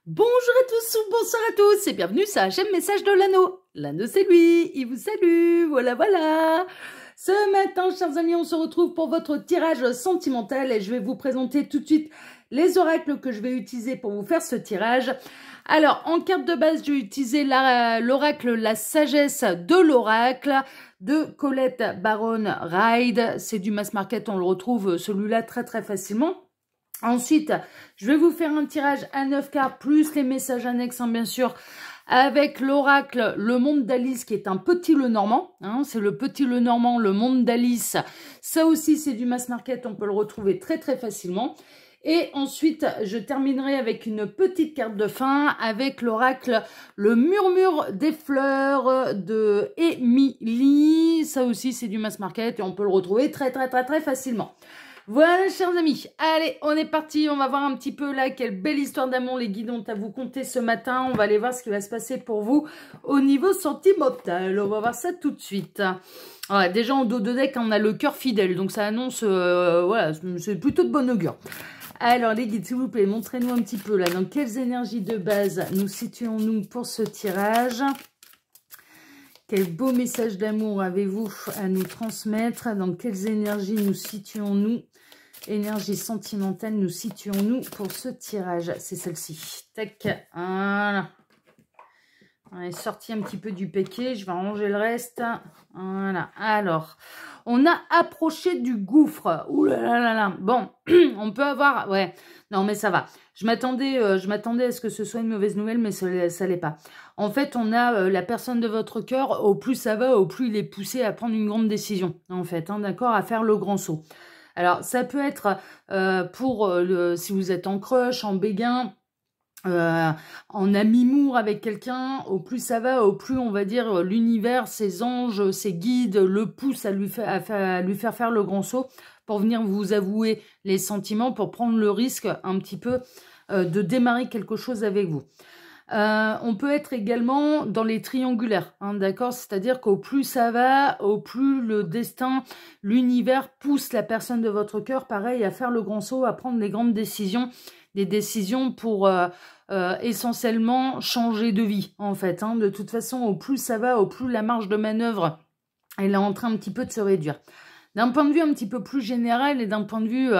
Bonjour à tous ou bonsoir à tous et bienvenue sur HM Message de l'Anneau. L'Anneau c'est lui, il vous salue, voilà. Ce matin, chers amis, on se retrouve pour votre tirage sentimental et je vais vous présenter tout de suite les oracles que je vais utiliser pour vous faire ce tirage. Alors, en carte de base, j'ai utilisé l'oracle La Sagesse de l'Oracle de Colette Baron Ride. C'est du mass market, on le retrouve celui-là très facilement. Ensuite, je vais vous faire un tirage à 9 cartes, plus les messages annexes, hein, bien sûr, avec l'oracle Le Monde d'Alice, qui est un petit Lenormand. Hein, c'est le petit Lenormand, Le Monde d'Alice. Ça aussi, c'est du mass market, on peut le retrouver très facilement. Et ensuite, je terminerai avec une petite carte de fin, avec l'oracle Le Murmure des Fleurs de Émilie. Ça aussi, c'est du mass market et on peut le retrouver très facilement. Voilà, chers amis, allez, on est parti, on va voir un petit peu là quelle belle histoire d'amour les guides ont à vous conter ce matin. On va aller voir ce qui va se passer pour vous au niveau sentimental. On va voir ça tout de suite. Ouais, déjà en dos de deck, on a le cœur fidèle, donc ça annonce, voilà, c'est plutôt de bon augure. Alors les guides, s'il vous plaît, montrez-nous un petit peu là, dans quelles énergies de base nous situons-nous pour ce tirage. Quel beau message d'amour avez-vous à nous transmettre? Dans quelles énergies nous situons-nous? Énergie sentimentale, nous situons-nous pour ce tirage? C'est celle-ci. Tac, voilà. On est sorti un petit peu du paquet. Je vais ranger le reste. Voilà. Alors, on a approché du gouffre. Ouh là là là là. Bon, on peut avoir... Ouais, non mais ça va. Je m'attendais à ce que ce soit une mauvaise nouvelle, mais ça l'est pas. En fait, on a la personne de votre cœur, au plus ça va, au plus il est poussé à prendre une grande décision, en fait, hein, d'accord, à faire le grand saut. Alors, ça peut être si vous êtes en crush, en béguin, en ami-mour avec quelqu'un, au plus ça va, au plus on va dire l'univers, ses anges, ses guides le poussent à lui faire faire le grand saut pour venir vous avouer les sentiments, pour prendre le risque un petit peu de démarrer quelque chose avec vous. On peut être également dans les triangulaires, hein, d'accord? C'est-à-dire qu'au plus ça va, au plus le destin, l'univers pousse la personne de votre cœur, pareil, à faire le grand saut, à prendre les grandes décisions, des décisions pour essentiellement changer de vie, en fait. Hein. De toute façon, au plus ça va, au plus la marge de manœuvre, elle est en train un petit peu de se réduire. D'un point de vue un petit peu plus général et d'un point de vue,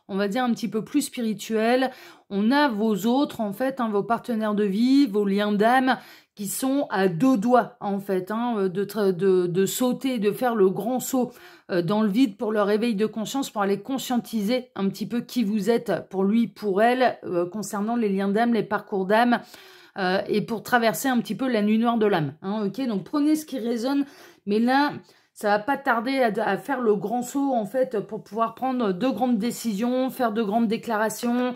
on va dire, un petit peu plus spirituel, on a vos autres, en fait, hein, vos partenaires de vie, vos liens d'âme, qui sont à deux doigts, en fait, hein, de sauter, de faire le grand saut dans le vide pour leur éveil de conscience, pour aller conscientiser un petit peu qui vous êtes, pour lui, pour elle, concernant les liens d'âme, les parcours d'âme, et pour traverser un petit peu la nuit noire de l'âme. Hein, ok, donc prenez ce qui résonne, mais là... Ça va pas tarder à faire le grand saut, en fait, pour pouvoir prendre de grandes décisions, faire de grandes déclarations,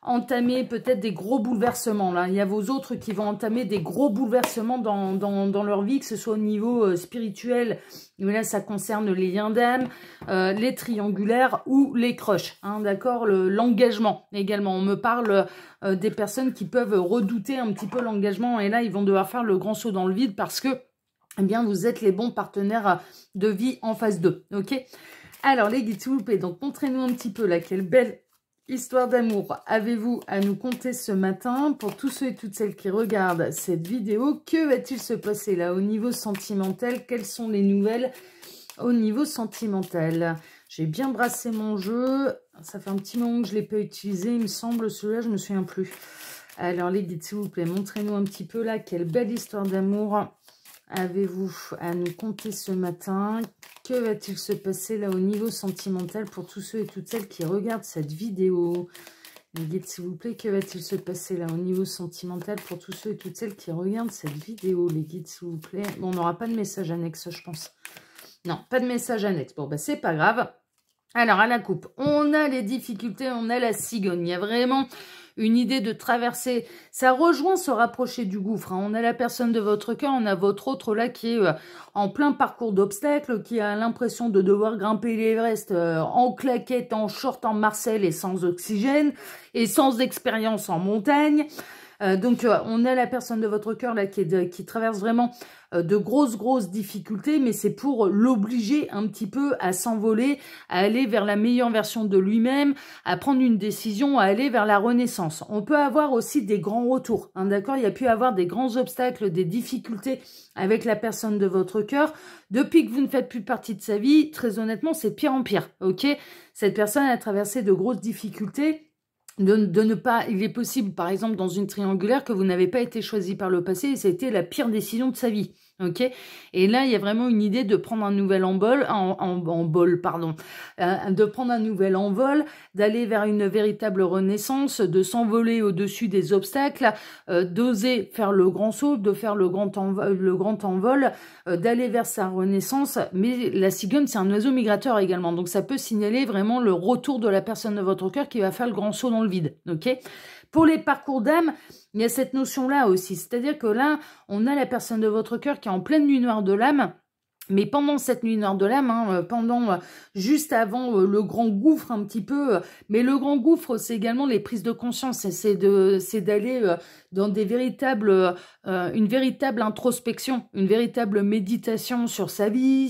entamer peut-être des gros bouleversements. Là, il y a vos autres qui vont entamer des gros bouleversements dans leur vie, que ce soit au niveau spirituel, mais là, ça concerne les liens d'âme, les triangulaires ou les crushs, hein, d'accord, l'engagement également. On me parle des personnes qui peuvent redouter un petit peu l'engagement, et là, ils vont devoir faire le grand saut dans le vide parce que eh bien, vous êtes les bons partenaires de vie en phase 2, ok? Alors, les guides, s'il vous plaît, donc montrez-nous un petit peu, là, quelle belle histoire d'amour avez-vous à nous conter ce matin? Pour tous ceux et toutes celles qui regardent cette vidéo, que va-t-il se passer, là, au niveau sentimental? Quelles sont les nouvelles au niveau sentimental? J'ai bien brassé mon jeu, ça fait un petit moment que je ne l'ai pas utilisé, il me semble, celui-là, je ne me souviens plus. Alors, les guides, s'il vous plaît, montrez-nous un petit peu, là, quelle belle histoire d'amour avez-vous à nous conter ce matin? Que va-t-il se passer là au niveau sentimental pour tous ceux et toutes celles qui regardent cette vidéo? Les guides, s'il vous plaît, que va-t-il se passer là au niveau sentimental pour tous ceux et toutes celles qui regardent cette vidéo? Les guides, s'il vous plaît. Bon, on n'aura pas de message annexe, je pense. Non, pas de message annexe. Bon, bah, c'est pas grave. Alors, à la coupe, on a les difficultés, on a la cigogne. Il y a vraiment une idée de traverser. Ça rejoint se rapprocher du gouffre. Hein. On a la personne de votre cœur, on a votre autre là qui est en plein parcours d'obstacles, qui a l'impression de devoir grimper l'Everest en claquette, en short, en Marcel et sans oxygène, et sans expérience en montagne. Donc, on a la personne de votre cœur là qui traverse vraiment de grosses difficultés, mais c'est pour l'obliger un petit peu à s'envoler, à aller vers la meilleure version de lui-même, à prendre une décision, à aller vers la renaissance. On peut avoir aussi des grands retours, hein, d'accord? Il y a pu avoir des grands obstacles, des difficultés avec la personne de votre cœur. Depuis que vous ne faites plus partie de sa vie, très honnêtement, c'est pire en pire, ok? Cette personne a traversé de grosses difficultés. De ne pas, il est possible, par exemple, dans une triangulaire, que vous n'avez pas été choisi par le passé et ça a été la pire décision de sa vie. Ok, et là, il y a vraiment une idée de prendre un nouvel de prendre un nouvel envol, d'aller vers une véritable renaissance, de s'envoler au-dessus des obstacles, d'oser faire le grand saut, de faire le grand envol, d'aller vers sa renaissance. Mais la cigogne, c'est un oiseau migrateur également, donc ça peut signaler vraiment le retour de la personne de votre cœur qui va faire le grand saut dans le vide. Ok. Pour les parcours d'âme, il y a cette notion-là aussi. C'est-à-dire que là, on a la personne de votre cœur qui est en pleine nuit noire de l'âme. Mais pendant cette nuit noire de l'âme, juste avant le grand gouffre un petit peu, mais le grand gouffre, c'est également les prises de conscience. C'est d'aller dans une véritable introspection, une véritable méditation sur sa vie,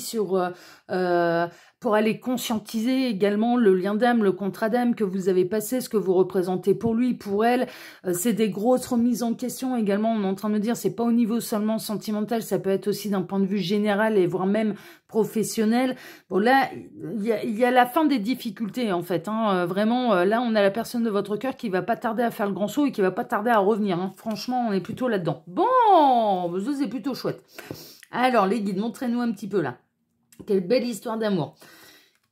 pour aller conscientiser également le lien d'âme, le contrat d'âme que vous avez passé, ce que vous représentez pour lui, pour elle. C'est des grosses remises en question également. On est en train de me dire, c'est pas au niveau seulement sentimental, ça peut être aussi d'un point de vue général et voire même professionnel. Bon là, il y a la fin des difficultés en fait. Hein. Vraiment, là, on a la personne de votre cœur qui va pas tarder à faire le grand saut et qui va pas tarder à revenir. Hein. Franchement, on est plutôt là-dedans. Bon, ça c'est plutôt chouette. Alors les guides, montrez-nous un petit peu là. Quelle belle histoire d'amour.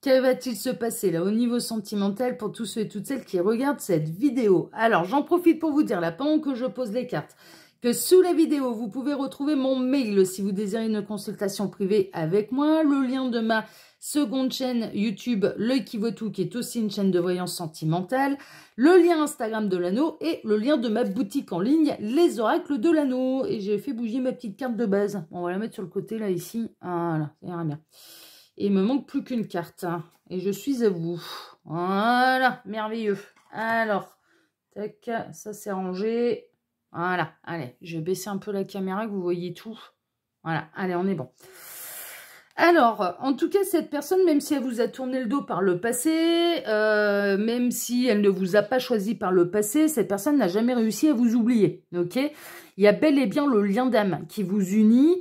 Que va-t-il se passer là au niveau sentimental pour tous ceux et toutes celles qui regardent cette vidéo? Alors, j'en profite pour vous dire là, pendant que je pose les cartes, que sous la vidéo, vous pouvez retrouver mon mail si vous désirez une consultation privée avec moi, le lien de ma seconde chaîne YouTube, L'œil qui vaut tout, qui est aussi une chaîne de voyance sentimentale, le lien Instagram de l'anneau et le lien de ma boutique en ligne, Les Oracles de l'anneau. Et j'ai fait bouger ma petite carte de base. On va la mettre sur le côté là, ici. Voilà, ça ira bien. Et il me manque plus qu'une carte. Hein. Et je suis à vous. Voilà, merveilleux. Alors, tac, ça c'est rangé. Voilà, allez, je vais baisser un peu la caméra que vous voyez tout. Voilà, allez, on est bon. Alors, en tout cas, cette personne, même si elle vous a tourné le dos par le passé, même si elle ne vous a pas choisi par le passé, cette personne n'a jamais réussi à vous oublier, ok? Il y a bel et bien le lien d'âme qui vous unit.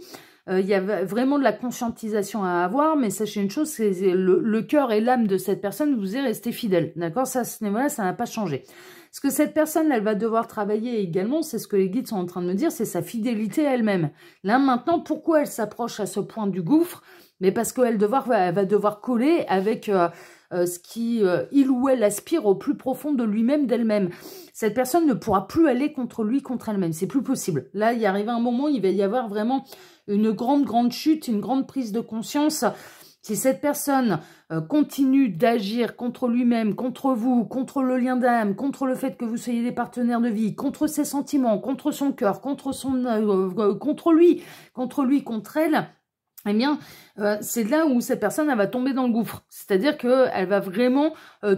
Il y a vraiment de la conscientisation à avoir, mais sachez une chose, c'est le cœur et l'âme de cette personne vous est resté fidèle, d'accord? Ça, à ce niveau-là, ça n'a pas changé. Ce que cette personne, elle va devoir travailler également, c'est ce que les guides sont en train de me dire, c'est sa fidélité à elle-même. Là, maintenant, pourquoi elle s'approche à ce point du gouffre? Mais parce qu'elle va devoir coller avec ce qui, il ou elle, aspire au plus profond de lui-même, d'elle-même. Cette personne ne pourra plus aller contre lui, contre elle-même. C'est plus possible. Là, il y arrive un moment, il va y avoir vraiment une grande chute, une grande prise de conscience. Si cette personne continue d'agir contre lui-même, contre vous, contre le lien d'âme, contre le fait que vous soyez des partenaires de vie, contre ses sentiments, contre son cœur, contre lui, contre elle, eh bien, c'est là où cette personne, elle va tomber dans le gouffre. C'est-à-dire qu'elle va vraiment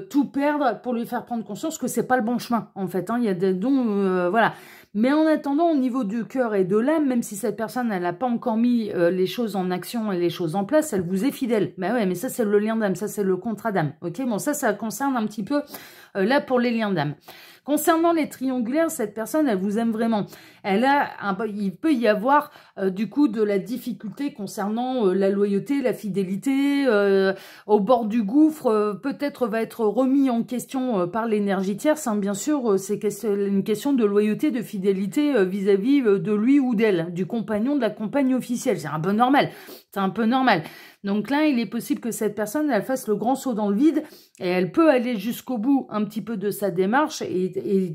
tout perdre pour lui faire prendre conscience que c'est pas le bon chemin, en fait. Hein. Il y a des dons, voilà. Mais en attendant, au niveau du cœur et de l'âme, même si cette personne, elle n'a pas encore mis les choses en action et les choses en place, elle vous est fidèle. Mais ouais, mais ça, c'est le lien d'âme, ça, c'est le contrat d'âme. Ok, bon, ça concerne un petit peu, là, pour les liens d'âme. Concernant les triangulaires, cette personne, elle vous aime vraiment. Il peut y avoir du coup de la difficulté concernant la loyauté, la fidélité. Au bord du gouffre, peut-être va être remis en question par l'énergie tierce. Hein, bien sûr, c'est une question de loyauté, de fidélité vis-à-vis de lui ou d'elle, du compagnon, de la compagne officielle. C'est un peu normal. C'est un peu normal. Donc là, il est possible que cette personne, elle fasse le grand saut dans le vide et elle peut aller jusqu'au bout un petit peu de sa démarche et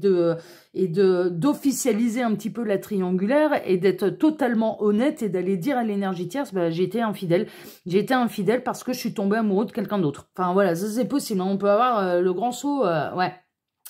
d'officialiser un petit peu la triangulaire et d'être totalement honnête et d'aller dire à l'énergie tierce, bah, j'ai été infidèle. J'ai été infidèle parce que je suis tombée amoureux de quelqu'un d'autre. Enfin voilà, ça c'est possible. Hein. On peut avoir le grand saut, ouais.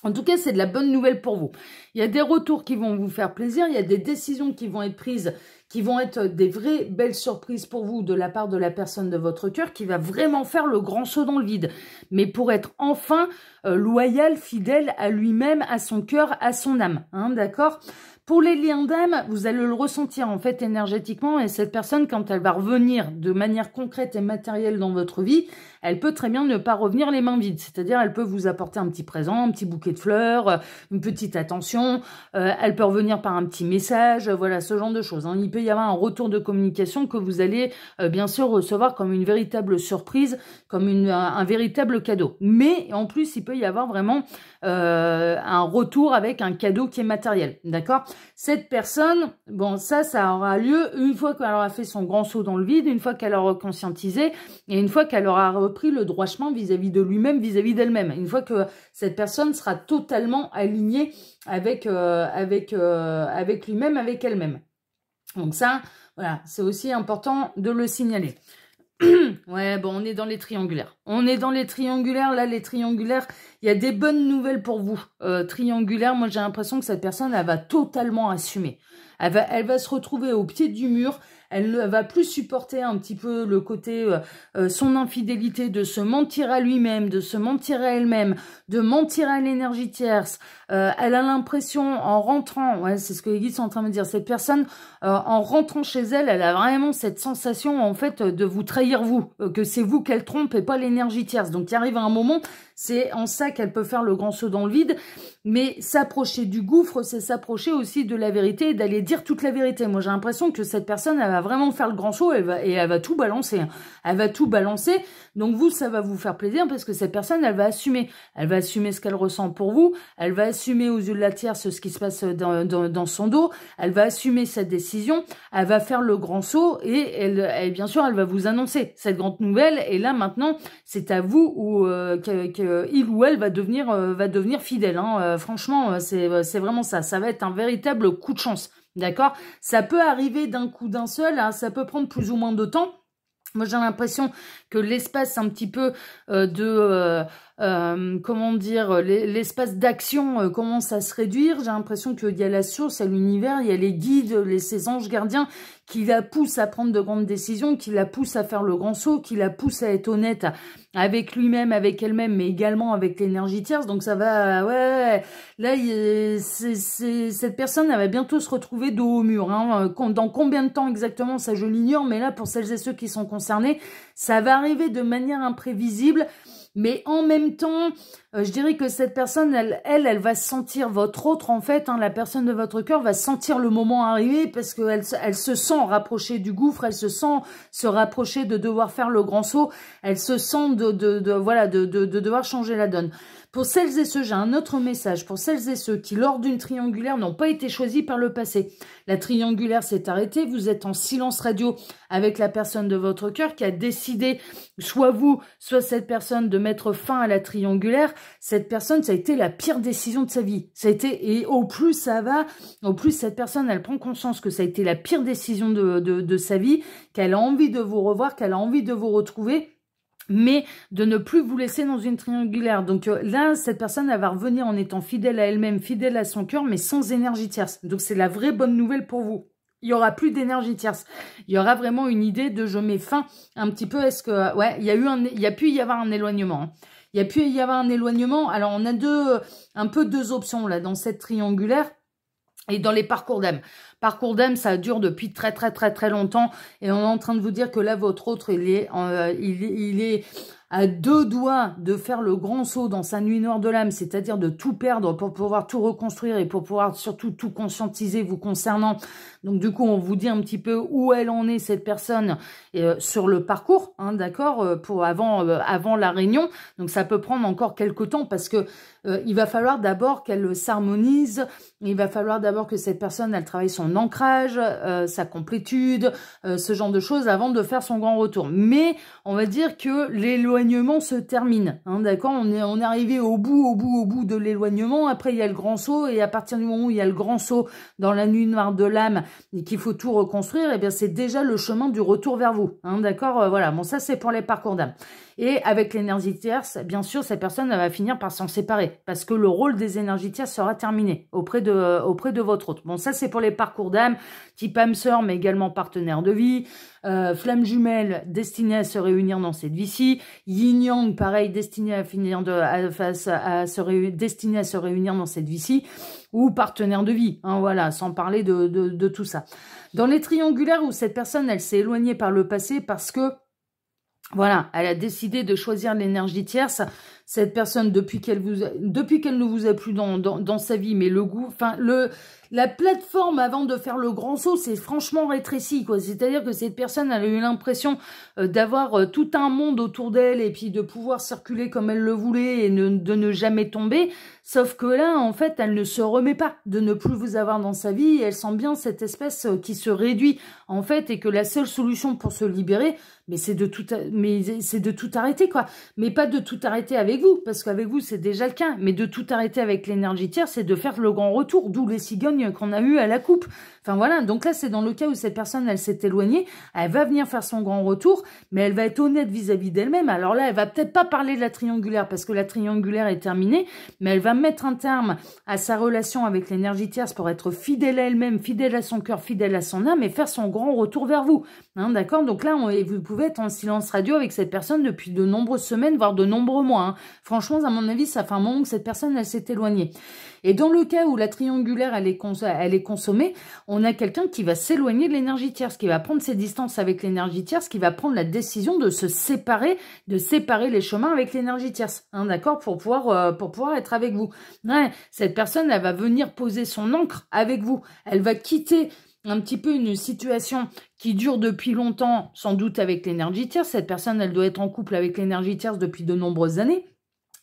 En tout cas, c'est de la bonne nouvelle pour vous. Il y a des retours qui vont vous faire plaisir, il y a des décisions qui vont être prises qui vont être des vraies belles surprises pour vous de la part de la personne de votre cœur qui va vraiment faire le grand saut dans le vide. Mais pour être enfin loyal, fidèle à lui-même, à son cœur, à son âme. Hein, d'accord ? Pour les liens d'âme, vous allez le ressentir en fait énergétiquement et cette personne, quand elle va revenir de manière concrète et matérielle dans votre vie, elle peut très bien ne pas revenir les mains vides. C'est-à-dire, elle peut vous apporter un petit présent, un petit bouquet de fleurs, une petite attention. Elle peut revenir par un petit message, voilà, ce genre de choses. Hein. Il peut y avoir un retour de communication que vous allez bien sûr recevoir comme une véritable surprise, comme un véritable cadeau. Mais en plus, il peut y avoir vraiment un retour avec un cadeau qui est matériel. D'accord ? Cette personne, bon, ça aura lieu une fois qu'elle aura fait son grand saut dans le vide, une fois qu'elle aura conscientisé et une fois qu'elle aura repris le droit chemin vis-à-vis de lui-même, vis-à-vis d'elle-même. Une fois que cette personne sera totalement alignée avec lui-même, avec elle-même. Donc ça, voilà, c'est aussi important de le signaler. Ouais, bon, on est dans les triangulaires. On est dans les triangulaires. Là, les triangulaires, il y a des bonnes nouvelles pour vous. Triangulaire, moi, j'ai l'impression que cette personne, elle va totalement assumer. Elle va se retrouver au pied du mur. Elle ne va plus supporter un petit peu le côté son infidélité, de se mentir à lui-même, de se mentir à elle-même, de mentir à l'énergie tierce. Elle a l'impression, en rentrant, ouais, c'est ce que les guides sont en train de me dire, cette personne, en rentrant chez elle, elle a vraiment cette sensation, en fait, de vous trahir vous, que c'est vous qu'elle trompe et pas l'énergie tierce. Donc, il arrive un moment, c'est en ça qu'elle peut faire le grand saut dans le vide, mais s'approcher du gouffre, c'est s'approcher aussi de la vérité et d'aller dire toute la vérité. Moi, j'ai l'impression que cette personne, elle va vraiment faire le grand saut elle va tout balancer. Hein. Elle va tout balancer. Donc, vous, ça va vous faire plaisir parce que cette personne, elle va assumer. Elle va assumer ce qu'elle ressent pour vous. Elle va assumer aux yeux de la tierce ce qui se passe dans son dos. Elle va assumer sa décision. Elle va faire le grand saut et bien sûr, elle va vous annoncer cette grande nouvelle. Et là, maintenant, c'est à vous qu'il ou elle va devenir fidèle. Hein. Franchement, c'est vraiment ça. Ça va être un véritable coup de chance. D'accord ? Ça peut arriver d'un coup d'un seul. Hein. Ça peut prendre plus ou moins de temps. Moi, j'ai l'impression que l'espace un petit peu comment dire, l'espace d'action commence à se réduire. J'ai l'impression qu'il y a la source, il y a l'univers, il y a les guides, ces anges gardiens qui la poussent à prendre de grandes décisions, qui la poussent à faire le grand saut, qui la poussent à être honnête avec lui-même, avec elle-même, mais également avec l'énergie tierce. Donc ça va, ouais, là, cette personne, elle va bientôt se retrouver dos au mur. Hein. Dans combien de temps exactement, ça je l'ignore, mais là, pour celles et ceux qui sont concernés, ça va arriver de manière imprévisible. Mais en même temps, je dirais que cette personne, elle va sentir votre autre, en fait, hein, la personne de votre cœur va sentir le moment arriver parce qu'elle se sent rapprochée du gouffre, elle se sent se rapprocher de devoir faire le grand saut, elle se sent de devoir changer la donne. Pour celles et ceux, j'ai un autre message, pour celles et ceux qui, lors d'une triangulaire, n'ont pas été choisis par le passé. La triangulaire s'est arrêtée, vous êtes en silence radio avec la personne de votre cœur qui a décidé, soit vous, soit cette personne, de mettre fin à la triangulaire. Cette personne, ça a été la pire décision de sa vie. Ça a été, et au plus ça va, au plus cette personne, elle prend conscience que ça a été la pire décision de sa vie, qu'elle a envie de vous revoir, qu'elle a envie de vous retrouver, mais de ne plus vous laisser dans une triangulaire. Donc là, cette personne, elle va revenir en étant fidèle à elle-même, fidèle à son cœur, mais sans énergie tierce. Donc c'est la vraie bonne nouvelle pour vous. Il y aura plus d'énergie tierce. Il y aura vraiment une idée de je mets fin un petit peu. Est-ce que, ouais, il y a pu y avoir un éloignement. Hein. Il y a pu y avoir un éloignement. Alors on a un peu deux options là dans cette triangulaire. Et dans les parcours d'âme. Parcours d'âme, ça dure depuis très longtemps. Et on est en train de vous dire que là, votre autre, il est à deux doigts de faire le grand saut dans sa nuit noire de l'âme, c'est-à-dire de tout perdre pour pouvoir tout reconstruire et pour pouvoir surtout tout conscientiser vous concernant. Donc du coup, on vous dit un petit peu où elle en est, cette personne, sur le parcours, hein, d'accord, pour avant la réunion. Donc ça peut prendre encore quelques temps parce que il va falloir d'abord qu'elle s'harmonise, il va falloir d'abord que cette personne, elle travaille son ancrage, sa complétude, ce genre de choses avant de faire son grand retour. Mais on va dire que l'éloignement l'éloignement se termine. Hein, d'accord, on est arrivé au bout de l'éloignement. Après, il y a le grand saut, et à partir du moment où il y a le grand saut dans la nuit noire de l'âme et qu'il faut tout reconstruire, eh bien, c'est déjà le chemin du retour vers vous. Hein, d'accord, voilà. Bon, ça, c'est pour les parcours d'âme. Et avec l'énergie tierce, bien sûr, cette personne elle va finir par s'en séparer parce que le rôle des énergies tierces sera terminé auprès de votre autre. Bon, ça, c'est pour les parcours d'âme, type âme sœur, mais également partenaire de vie, flamme jumelle, destinée à se réunir dans cette vie-ci, yin-yang, pareil, destiné à se réunir dans cette vie-ci, ou partenaire de vie, hein, voilà, sans parler de tout ça. Dans les triangulaires où cette personne, elle s'est éloignée par le passé parce que voilà, elle a décidé de choisir l'énergie tierce. Cette personne, depuis qu'elle ne vous a plus dans sa vie, mais le goût, enfin la plateforme avant de faire le grand saut, c'est franchement rétréci, quoi. C'est-à-dire que cette personne, elle a eu l'impression d'avoir tout un monde autour d'elle et puis de pouvoir circuler comme elle le voulait et de ne jamais tomber. Sauf que là, en fait, elle ne se remet pas de ne plus vous avoir dans sa vie. Et elle sent bien cette espèce qui se réduit, en fait, et que la seule solution pour se libérer, c'est de tout arrêter, quoi. Mais pas de tout arrêter avec vous, parce qu'avec vous, c'est déjà le cas. Mais de tout arrêter avec l'énergie tierce, c'est de faire le grand retour, d'où les cigognes qu'on a eu à la coupe. Enfin voilà, donc là, c'est dans le cas où cette personne, elle s'est éloignée, elle va venir faire son grand retour, mais elle va être honnête vis-à-vis d'elle-même. Alors là, elle va peut-être pas parler de la triangulaire, parce que la triangulaire est terminée, mais elle va mettre un terme à sa relation avec l'énergie tierce pour être fidèle à elle-même, fidèle à son cœur, fidèle à son âme, et faire son grand retour vers vous. Hein, d'accord? Donc là, vous pouvez être en silence radio avec cette personne depuis de nombreuses semaines, voire de nombreux mois. Hein. Franchement, à mon avis, ça fait un moment que cette personne, elle s'est éloignée. Et dans le cas où la triangulaire, elle est consommée, on a quelqu'un qui va s'éloigner de l'énergie tierce, qui va prendre ses distances avec l'énergie tierce, qui va prendre la décision de se séparer, de séparer les chemins avec l'énergie tierce, hein, d'accord, pour pouvoir être avec vous. Ouais, cette personne, elle va venir poser son ancre avec vous. Elle va quitter un petit peu une situation qui dure depuis longtemps, sans doute avec l'énergie tierce. Cette personne, elle doit être en couple avec l'énergie tierce depuis de nombreuses années.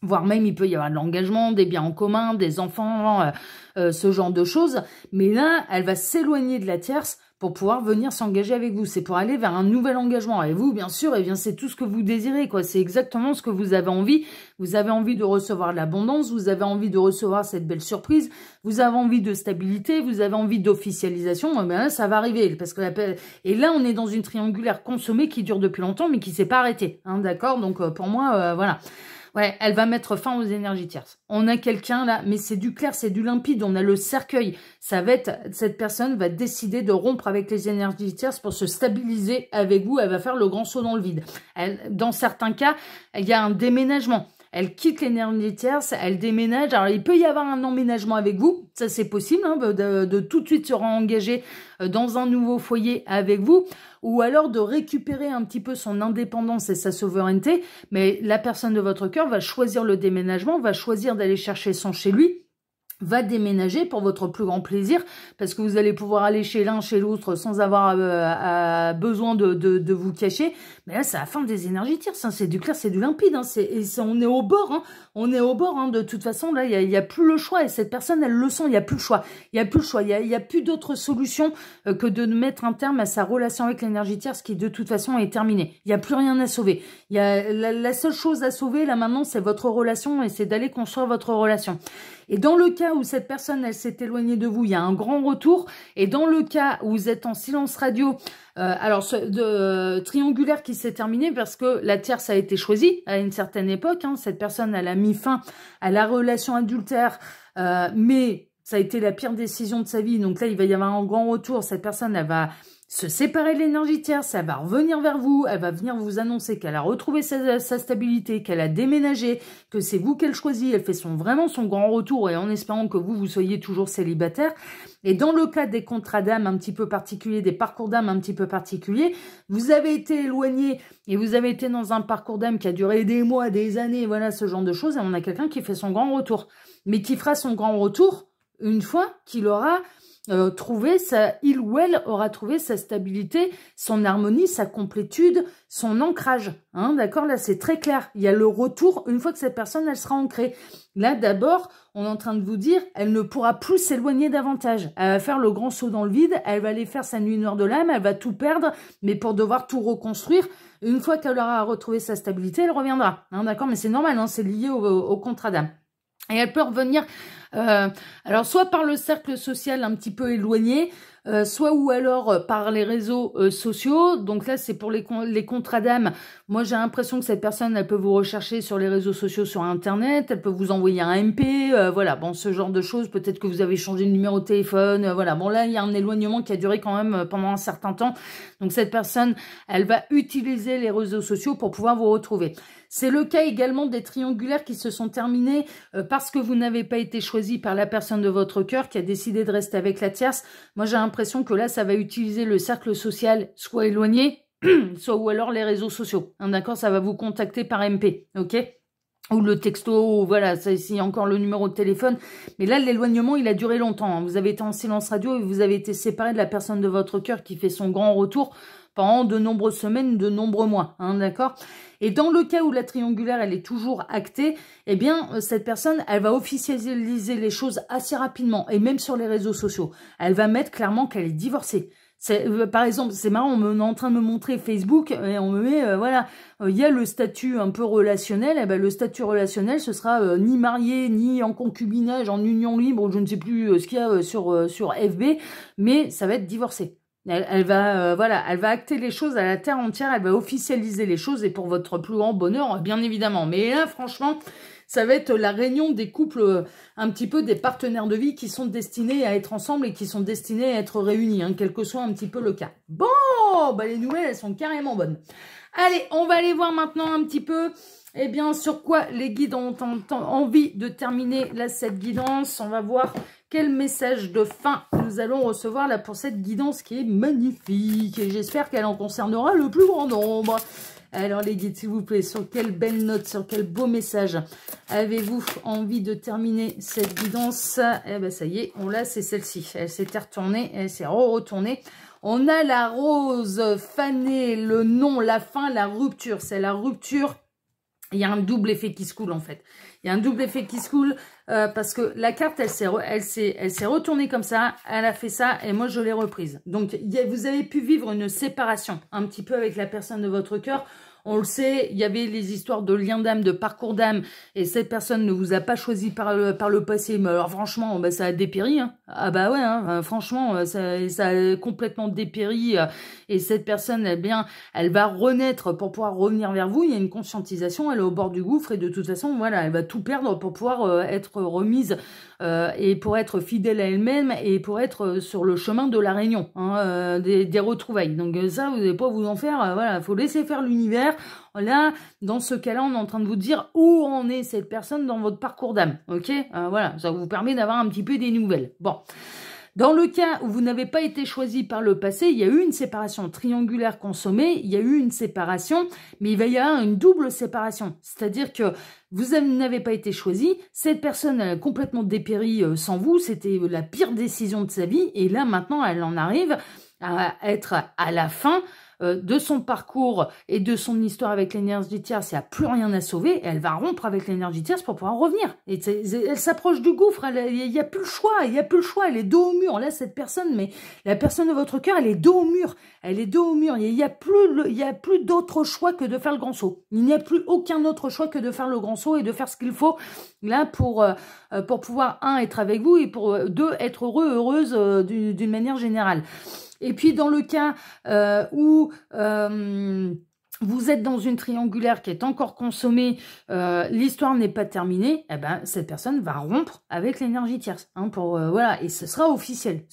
Voire même, il peut y avoir de l'engagement, des biens en commun, des enfants, ce genre de choses. Mais là, elle va s'éloigner de la tierce pour pouvoir venir s'engager avec vous. C'est pour aller vers un nouvel engagement. Et vous, bien sûr, eh bien, c'est tout ce que vous désirez, quoi. C'est exactement ce que vous avez envie. Vous avez envie de recevoir de l'abondance, vous avez envie de recevoir cette belle surprise, vous avez envie de stabilité, vous avez envie d'officialisation. Eh bien là, ça va arriver. Et là, on est dans une triangulaire consommée qui dure depuis longtemps, mais qui s'est pas arrêtée. Hein, d'accord? Donc, pour moi, voilà. Ouais, elle va mettre fin aux énergies tierces. On a quelqu'un là, mais c'est du clair, c'est du limpide, on a le cercueil. Cette personne va décider de rompre avec les énergies tierces pour se stabiliser avec vous, elle va faire le grand saut dans le vide. Dans certains cas, il y a un déménagement. Elle quitte l'énergie tierce, elle déménage. Alors, il peut y avoir un emménagement avec vous. Ça, c'est possible, hein, de tout de suite se engager dans un nouveau foyer avec vous. Ou alors de récupérer un petit peu son indépendance et sa souveraineté. Mais la personne de votre cœur va choisir le déménagement, va choisir d'aller chercher son chez lui, va déménager pour votre plus grand plaisir, parce que vous allez pouvoir aller chez l'un, chez l'autre, sans avoir besoin de vous cacher. Mais là, c'est la fin des énergies tierces, hein. C'est du clair, c'est du limpide, hein. On est au bord, hein. On est au bord, hein. De toute façon, là, il y a plus le choix, et cette personne, elle le sent, il y a plus le choix. Il y a plus le choix, il y a plus d'autre solution que de mettre un terme à sa relation avec l'énergie tierce, qui de toute façon est terminée. Il y a plus rien à sauver. Il y a la seule chose à sauver, là, maintenant, c'est votre relation, et c'est d'aller construire votre relation. Et dans le cas où cette personne, elle s'est éloignée de vous, il y a un grand retour. Et dans le cas où vous êtes en silence radio, triangulaire qui s'est terminé parce que la tierce a été choisie à une certaine époque. Hein, cette personne, elle a mis fin à la relation adultère, mais ça a été la pire décision de sa vie. Donc là, il va y avoir un grand retour. Cette personne, elle va se séparer de l'énergie tierce, elle va revenir vers vous, elle va venir vous annoncer qu'elle a retrouvé sa stabilité, qu'elle a déménagé, que c'est vous qu'elle choisit, elle fait vraiment son grand retour, et en espérant que vous soyez toujours célibataire. Et dans le cas des contrats d'âme un petit peu particuliers, des parcours d'âme un petit peu particuliers, vous avez été éloigné et vous avez été dans un parcours d'âme qui a duré des mois, des années, voilà, ce genre de choses, et on a quelqu'un qui fait son grand retour. Mais qui fera son grand retour une fois qu'il aura il ou elle aura trouvé sa stabilité, son harmonie, sa complétude, son ancrage. Hein, d'accord? Là, c'est très clair. Il y a le retour une fois que cette personne, elle sera ancrée. Là, d'abord, on est en train de vous dire, elle ne pourra plus s'éloigner davantage. Elle va faire le grand saut dans le vide, elle va aller faire sa nuit noire de l'âme, elle va tout perdre, mais pour devoir tout reconstruire, une fois qu'elle aura retrouvé sa stabilité, elle reviendra. Hein, d'accord? Mais c'est normal, hein, c'est lié au contrat d'âme. Et elle peut revenir, alors soit par le cercle social un petit peu éloigné, soit ou alors par les réseaux sociaux. Donc là, c'est pour les contrats d'âme. Moi, j'ai l'impression que cette personne, elle peut vous rechercher sur les réseaux sociaux, sur Internet. Elle peut vous envoyer un MP. Voilà, bon, ce genre de choses. Peut-être que vous avez changé de numéro de téléphone. Voilà, bon, là, il y a un éloignement qui a duré quand même pendant un certain temps. Donc cette personne, elle va utiliser les réseaux sociaux pour pouvoir vous retrouver. C'est le cas également des triangulaires qui se sont terminés parce que vous n'avez pas été choisi par la personne de votre cœur qui a décidé de rester avec la tierce. Moi, j'ai l'impression que là, ça va utiliser le cercle social soit éloigné, soit ou alors les réseaux sociaux. Hein, d'accord, ça va vous contacter par MP, ok? Ou le texto, ou voilà, ça ici encore le numéro de téléphone. Mais là, l'éloignement, il a duré longtemps. Hein. Vous avez été en silence radio et vous avez été séparé de la personne de votre cœur qui fait son grand retour pendant de nombreuses semaines, de nombreux mois, hein, d'accord? Et dans le cas où la triangulaire, elle est toujours actée, eh bien, cette personne, elle va officialiser les choses assez rapidement, et même sur les réseaux sociaux. Elle va mettre clairement qu'elle est divorcée. Par exemple, c'est marrant, on est en train de me montrer Facebook, et on me met, voilà, il y a le statut un peu relationnel, et ben le statut relationnel, ce sera ni marié, ni en concubinage, en union libre, je ne sais plus ce qu'il y a sur FB, mais ça va être divorcé. Elle va, voilà, elle va acter les choses à la terre entière, elle va officialiser les choses et pour votre plus grand bonheur, bien évidemment. Mais là, franchement, ça va être la réunion des couples, un petit peu des partenaires de vie qui sont destinés à être ensemble et qui sont destinés à être réunis, hein, quel que soit un petit peu le cas. Bon, bah les nouvelles, elles sont carrément bonnes. Allez, on va aller voir maintenant un petit peu, eh bien, sur quoi les guides ont envie de terminer là, cette guidance. On va voir quel message de fin nous allons recevoir là pour cette guidance qui est magnifique. Et j'espère qu'elle en concernera le plus grand nombre. Alors les guides, s'il vous plaît, sur quelle belle note, sur quel beau message avez-vous envie de terminer cette guidance? Eh ben ça y est, on l'a, c'est celle-ci. Elle s'était retournée, elle s'est retournée. On a la rose fanée, le nom, la fin, la rupture. C'est la rupture. Il y a un double effet qui se coule en fait. Il y a un double effet qui se coule parce que la carte, elle s'est retournée comme ça. Elle a fait ça et moi, je l'ai reprise. Donc, vous avez pu vivre une séparation un petit peu avec la personne de votre cœur. On le sait, il y avait les histoires de lien d'âme, de parcours d'âme, et cette personne ne vous a pas choisi par le passé. Mais alors franchement, bah, ça a dépéri. Hein. Ah bah ouais, hein, franchement, ça a complètement dépéri. Et cette personne, eh bien, elle va renaître pour pouvoir revenir vers vous. Il y a une conscientisation, elle est au bord du gouffre, et de toute façon, voilà, elle va tout perdre pour pouvoir être remise et pour être fidèle à elle-même et pour être sur le chemin de la réunion, hein, des retrouvailles. Donc ça, vous n'allez pas vous en faire. Voilà, faut laisser faire l'univers. Là, dans ce cas-là, on est en train de vous dire où en est cette personne dans votre parcours d'âme. Ok, voilà, ça vous permet d'avoir un petit peu des nouvelles. Bon. Dans le cas où vous n'avez pas été choisi par le passé, il y a eu une séparation triangulaire consommée, il y a eu une séparation, mais il va y avoir une double séparation. C'est-à-dire que vous n'avez pas été choisi, cette personne a complètement dépéri sans vous, c'était la pire décision de sa vie, et là maintenant elle en arrive à être à la fin de son parcours et de son histoire avec l'énergie tierce, il n'y a plus rien à sauver, et elle va rompre avec l'énergie tierce pour pouvoir revenir. Et elle s'approche du gouffre, il n'y a plus le choix, il n'y a plus le choix, elle est dos au mur. Là, cette personne, mais la personne de votre cœur, elle est dos au mur, elle est dos au mur. Il n'y a plus d'autre choix que de faire le grand saut. Il n'y a plus aucun autre choix que de faire le grand saut et de faire ce qu'il faut là pour pouvoir, un, être avec vous et pour deux, être heureux, heureuse d'une manière générale. Et puis dans le cas où vous êtes dans une triangulaire qui est encore consommée, l'histoire n'est pas terminée, eh ben cette personne va rompre avec l'énergie tierce, hein, voilà, et ce sera officiel,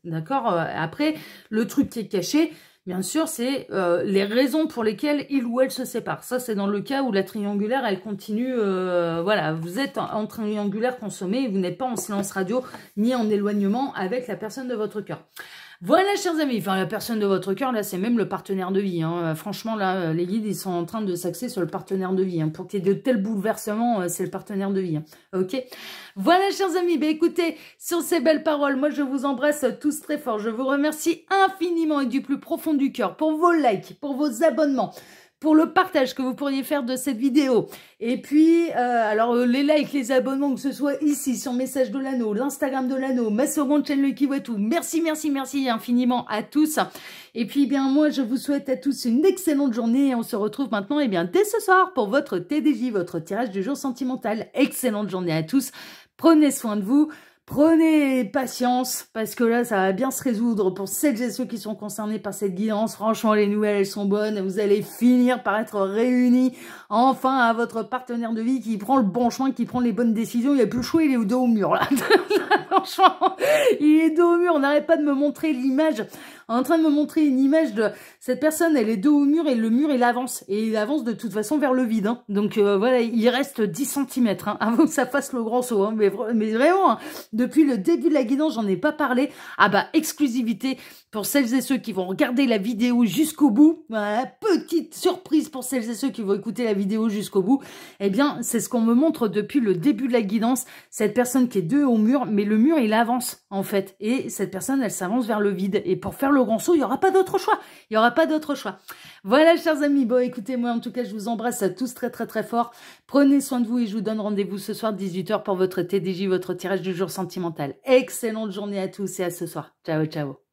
d'accord. Après, le truc qui est caché, bien sûr, c'est les raisons pour lesquelles il ou elle se sépare. Ça, c'est dans le cas où la triangulaire, elle continue, voilà, vous êtes en triangulaire consommé et vous n'êtes pas en silence radio ni en éloignement avec la personne de votre cœur. Voilà, chers amis, enfin, la personne de votre cœur, là, c'est même le partenaire de vie. Hein. Franchement, là, les guides, ils sont en train de s'axer sur le partenaire de vie. Hein. Pour qu'il y ait de tels bouleversements, c'est le partenaire de vie. Hein. Ok. Voilà, chers amis, ben écoutez, sur ces belles paroles, moi, je vous embrasse tous très fort. Je vous remercie infiniment et du plus profond du cœur pour vos likes, pour vos abonnements, pour le partage que vous pourriez faire de cette vidéo. Et puis, alors les likes, les abonnements, que ce soit ici, sur Message de l'Anneau, l'Instagram de l'Anneau, ma seconde chaîne Le Kiwetou. Merci, merci, merci infiniment à tous. Et puis, eh bien, moi, je vous souhaite à tous une excellente journée. Et on se retrouve maintenant, eh bien, dès ce soir pour votre TDJ, votre tirage du jour sentimental. Excellente journée à tous. Prenez soin de vous. Prenez patience, parce que là, ça va bien se résoudre pour celles et ceux qui sont concernés par cette guidance. Franchement, les nouvelles, elles sont bonnes. Vous allez finir par être réunis enfin à votre partenaire de vie qui prend le bon chemin, qui prend les bonnes décisions. Il n'y a plus le choix, il est dos au mur, là. Franchement, il est dos au mur. On n'arrête pas de me montrer l'image, en train de me montrer une image de cette personne. Elle est dos au mur et le mur, il avance. Et il avance de toute façon vers le vide. Hein. Donc, voilà, il reste 10 cm hein, avant que ça fasse le grand saut. Hein. Mais vraiment, hein. Depuis le début de la guidance, j'en ai pas parlé. Ah bah, exclusivité pour celles et ceux qui vont regarder la vidéo jusqu'au bout. Voilà, petite surprise pour celles et ceux qui vont écouter la vidéo jusqu'au bout. Eh bien, c'est ce qu'on me montre depuis le début de la guidance. Cette personne qui est dos au mur, mais le mur, il avance, en fait. Et cette personne, elle s'avance vers le vide. Et pour faire le grand saut, il n'y aura pas d'autre choix. Il n'y aura pas d'autre choix. Voilà, chers amis. Bon, écoutez, moi, en tout cas, je vous embrasse tous très, très, très fort. Prenez soin de vous et je vous donne rendez-vous ce soir 18 h pour votre TDJ, votre tirage du jour sentimental. Excellente journée à tous et à ce soir. Ciao, ciao.